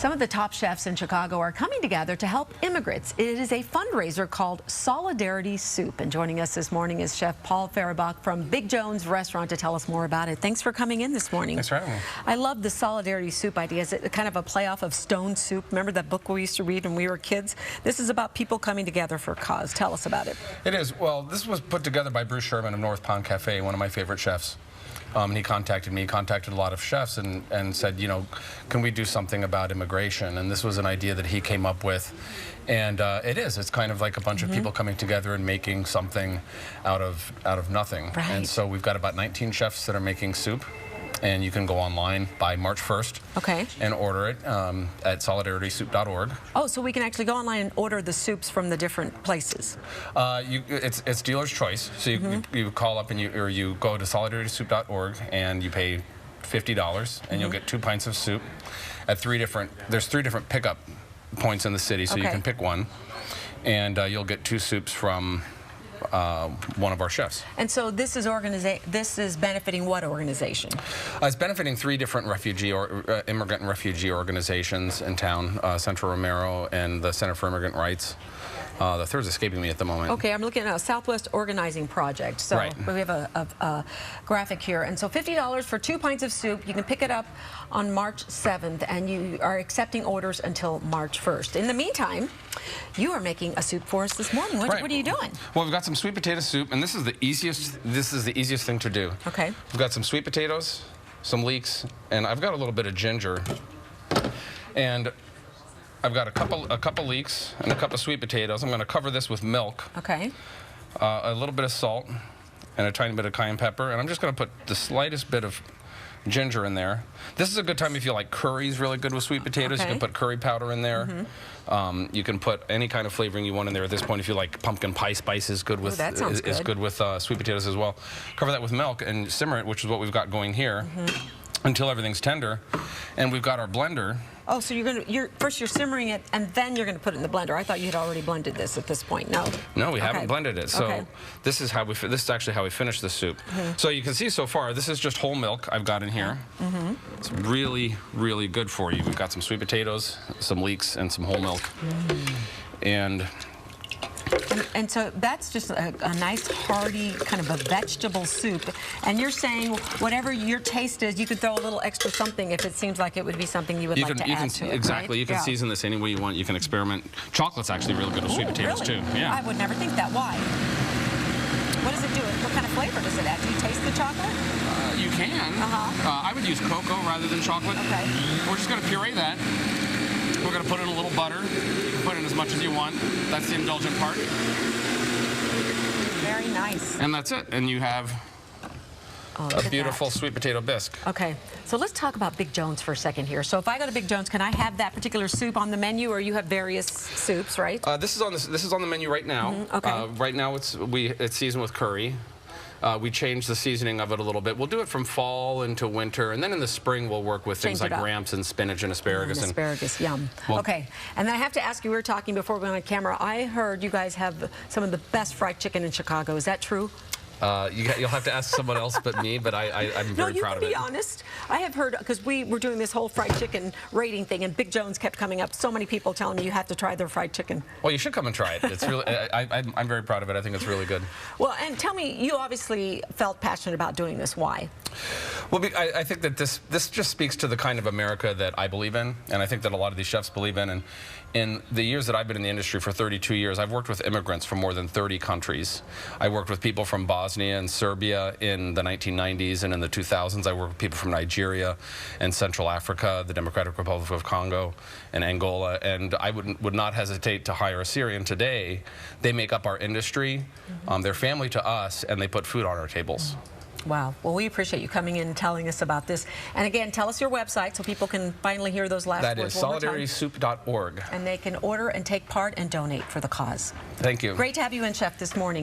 Some of the top chefs in Chicago are coming together to help immigrants. It is a fundraiser called Solidarity Soup. And joining us this morning is Chef Paul Farabach from Big Jones Restaurant to tell us more about it. Thanks for coming in this morning. Thanks for having me. I love the Solidarity Soup idea. Is it kind of a playoff of Stone Soup? Remember that book we used to read when we were kids? This is about people coming together for a cause. Tell us about it. It is. Well, this was put together by Bruce Sherman of North Pond Cafe, one of my favorite chefs. And he contacted me, contacted a lot of chefs and said, you know, can we do something about immigration? And this was an idea that he came up with. And it's kind of like a bunch of people coming together and making something out of nothing. Right. And so we've got about 19 chefs that are making soup. And you can go online by March 1st and order it at solidaritysoup.org. Oh, so we can actually go online and order the soups from the different places. It's dealer's choice. So you call up and you go to solidaritysoup.org and you pay $50 and you'll get 2 pints of soup at there's three different pickup points in the city, so you can pick one, and you'll get 2 soups from one of our chefs. And so this is benefiting what organization? It's benefiting 3 different immigrant and refugee organizations in town, Central Romero and the Center for Immigrant Rights. The third's escaping me at the moment. Okay, I'm looking at a Southwest Organizing Project. So we have a graphic here. And so $50 for 2 pints of soup. You can pick it up on March 7th, and you are accepting orders until March 1st. In the meantime, you are making a soup for us this morning. What are you doing? Well, we've got some sweet potato soup, and this is the easiest thing to do. Okay. We've got some sweet potatoes, some leeks, and I've got a little bit of ginger. And I've got a couple leeks and a cup of sweet potatoes. I'm going to cover this with milk. Okay. A little bit of salt and a tiny bit of cayenne pepper, and I'm just going to put the slightest bit of ginger in there. This is a good time if you like curry's really good with sweet potatoes. You can put curry powder in there. You can put any kind of flavoring you want in there at this point. If you like pumpkin pie spice is good with good with sweet potatoes as well. Cover that with milk and simmer it, which is what we've got going here, until everything's tender. And we've got our blender. Oh, so first you're simmering it, and then you're going to put it in the blender. I thought you had already blended this at this point. No. No, we haven't blended it. So this is actually how we finish the soup. So you can see so far, this is just whole milk I've got in here. It's really, really good for you. We've got some sweet potatoes, some leeks, and some whole milk. And so that's just a nice, hearty, kind of a vegetable soup. And you're saying whatever your taste is, you could throw a little extra something if it seems like it would be something you would like to add to it. Exactly. You can season this any way you want. You can experiment. Chocolate's actually really good with sweet potatoes, too. Yeah. I would never think that. Why? What does it do? What kind of flavor does it add? Do you taste the chocolate? You can. I would use cocoa rather than chocolate. Okay. We're just going to puree that. We're going to put in a little butter. You can put in as much as you want. That's the indulgent part. Very nice. And that's it. And you have a beautiful sweet potato bisque. Okay. So let's talk about Big Jones for a second here. So if I go to Big Jones, can I have that particular soup on the menu, or you have various soups, right? This is on the menu right now. Right now it's seasoned with curry. We changed the seasoning of it a little bit. We'll do it from fall into winter, and then in the spring we'll work with things like ramps and spinach and asparagus. Asparagus, yum. Okay, and then I have to ask you, we were talking before we went on camera, I heard you guys have some of the best fried chicken in Chicago. Is that true? You'll have to ask someone else but me, but I'm very proud of it. No, you can be honest. I have heard, because we were doing this whole fried chicken rating thing, and Big Jones kept coming up. So many people telling me you have to try their fried chicken. Well, you should come and try it. It's really, I'm very proud of it. I think it's really good. Well, and tell me, you obviously felt passionate about doing this. Why? Well, I think that this just speaks to the kind of America that I believe in, and I think that a lot of these chefs believe in. And in the years that I've been in the industry, for 32 years, I've worked with immigrants from more than 30 countries. I worked with people from Bosnia and Serbia in the 1990s, and in the 2000s I worked with people from Nigeria and Central Africa, the Democratic Republic of Congo, and Angola, and I would not hesitate to hire a Syrian today. They make up our industry, they're family to us, and they put food on our tables. Wow. Well, we appreciate you coming in and telling us about this. And again, tell us your website so people can finally hear those last words. That is solidaritysoup.org. And they can order and take part and donate for the cause. Thank you. Great to have you in, Chef, this morning.